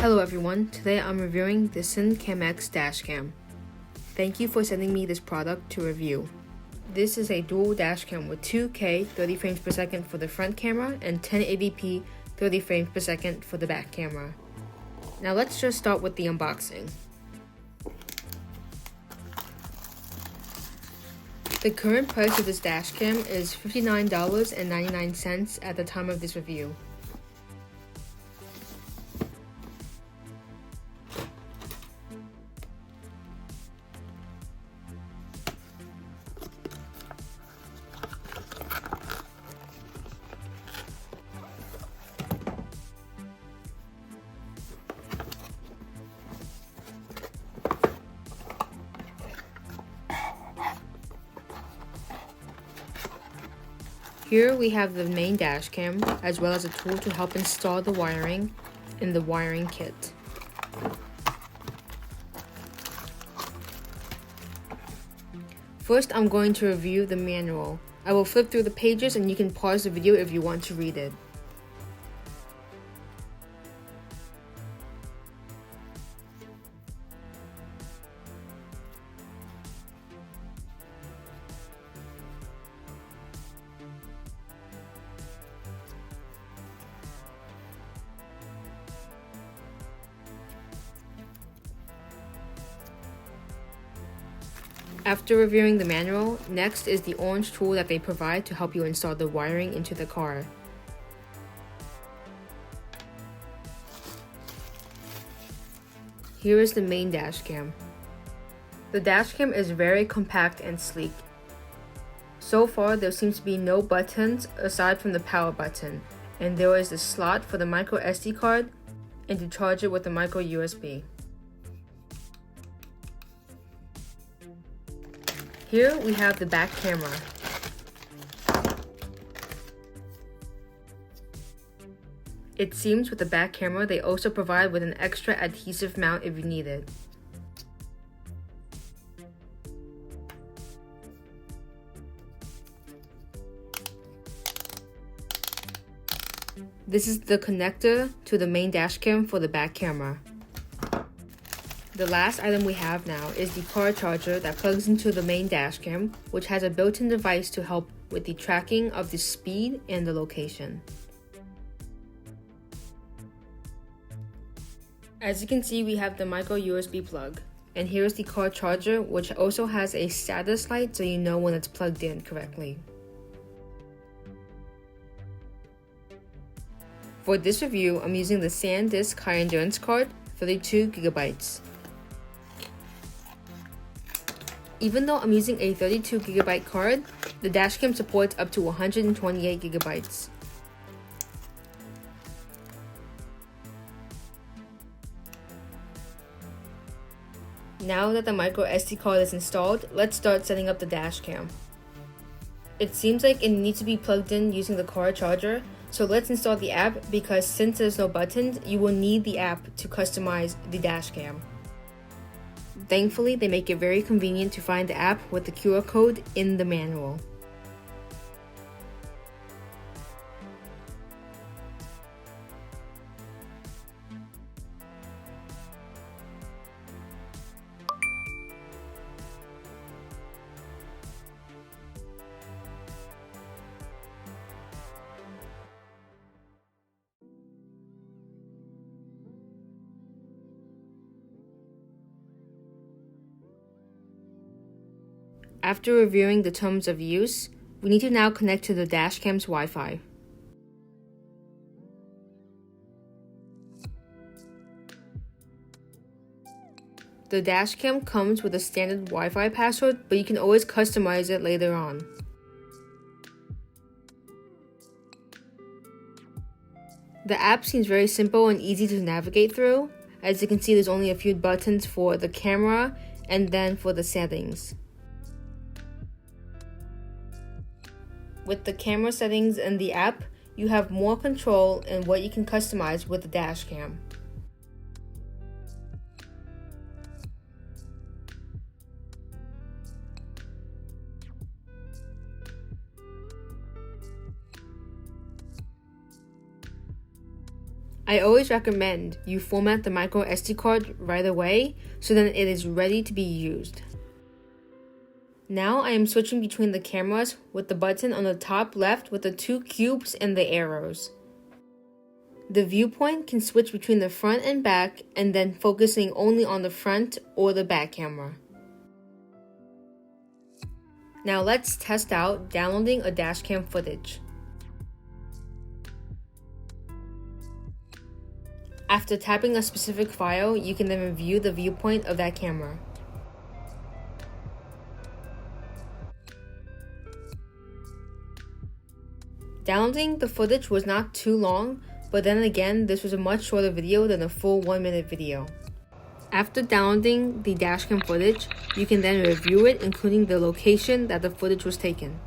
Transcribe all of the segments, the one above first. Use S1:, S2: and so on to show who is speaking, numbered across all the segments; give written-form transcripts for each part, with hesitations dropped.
S1: Hello everyone, today I'm reviewing the Sincamex dashcam. Thank you for sending me this product to review. This is a dual dashcam with 2K 30 frames per second for the front camera and 1080p 30 frames per second for the back camera. Now let's just start with the unboxing. The current price of this dashcam is $59.99 at the time of this review. Here we have the main dashcam, as well as a tool to help install the wiring in the wiring kit. First, I'm going to review the manual. I will flip through the pages and you can pause the video if you want to read it. After reviewing the manual, next is the orange tool that they provide to help you install the wiring into the car. Here is the main dashcam. The dashcam is very compact and sleek. So far, there seems to be no buttons aside from the power button, and there is a slot for the micro SD card and to charge it with the micro USB. Here we have the back camera. It seems with the back camera they also provide with an extra adhesive mount if you need it. This is the connector to the main dashcam for the back camera. The last item we have now is the car charger that plugs into the main dashcam, which has a built-in device to help with the tracking of the speed and the location. As you can see, we have the micro USB plug. And here's the car charger, which also has a status light so you know when it's plugged in correctly. For this review, I'm using the SanDisk High Endurance card, 32GB. Even though I'm using a 32GB card, the dashcam supports up to 128GB. Now that the micro SD card is installed, let's start setting up the dashcam. It seems like it needs to be plugged in using the car charger, so let's install the app because since there's no buttons, you will need the app to customize the dashcam. Thankfully, they make it very convenient to find the app with the QR code in the manual. After reviewing the terms of use, we need to now connect to the dashcam's Wi-Fi. The dashcam comes with a standard Wi-Fi password, but you can always customize it later on. The app seems very simple and easy to navigate through. As you can see, there's only a few buttons for the camera and then for the settings. With the camera settings in the app, you have more control in what you can customize with the dashcam. I I always recommend you format the micro SD card right away so then it is ready to be used. Now I am switching between the cameras with the button on the top left with the 2 cubes and the arrows. The viewpoint can switch between the front and back and then focusing only on the front or the back camera. Now let's test out downloading a dashcam footage. After tapping a specific file, you can then review the viewpoint of that camera. Downloading the footage was not too long, but then again, this was a much shorter video than a full 1-minute video. After downloading the dashcam footage, you can then review it, including the location that the footage was taken.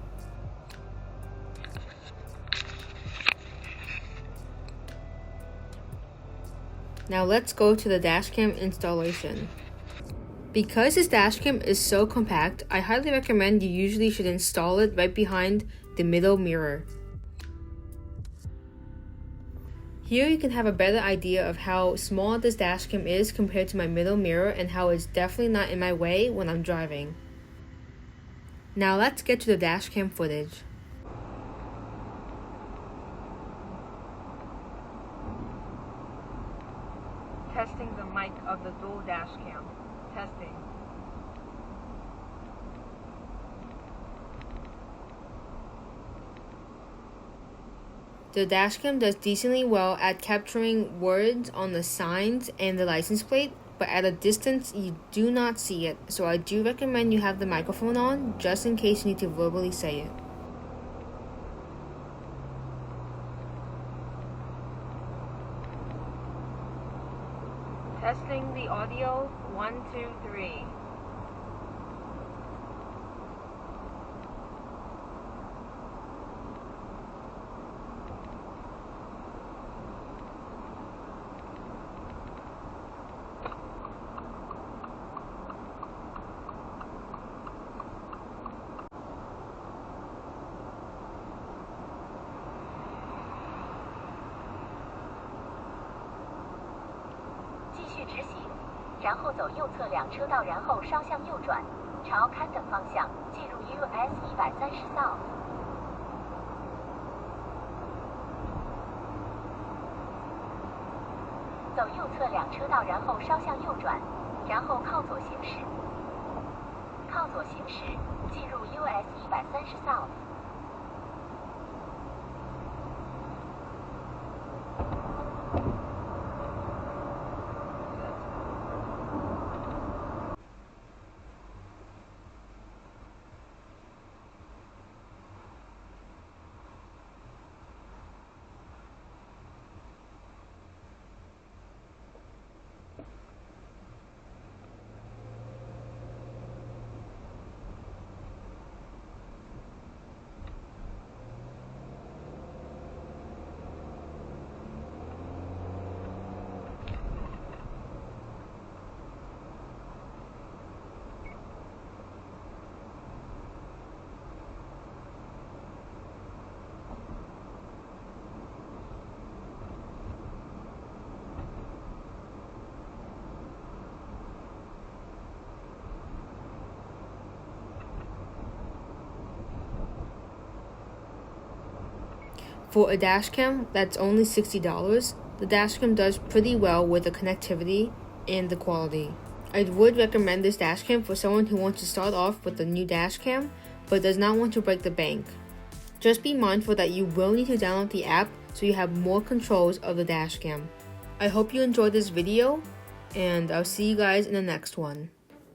S1: Now let's go to the dashcam installation. Because this dashcam is so compact, I highly recommend you usually should install it right behind the middle mirror. Here you can have a better idea of how small this dashcam is compared to my middle mirror and how it's definitely not in my way when I'm driving. Now let's get to the dashcam footage. Testing the mic of the dual dashcam. Testing. The dashcam does decently well at capturing words on the signs and the license plate, but at a distance you do not see it, so I do recommend you have the microphone on just in case you need to verbally say it. Testing the audio, 1, 2, 3.
S2: 直行，然后走右侧2车道，然后稍向右转，朝刊等方向进入 US 130 South。走右侧2车道，然后稍向右转，然后靠左行驶。靠左行驶，进入 US 130 South。For
S1: a dashcam that's only $60, the dashcam does pretty well with the connectivity and the quality. I would recommend this dashcam for someone who wants to start off with a new dashcam but does not want to break the bank. Just be mindful that you will need to download the app so you have more controls of the dashcam. I hope you enjoyed this video, and I'll see you guys in the next one.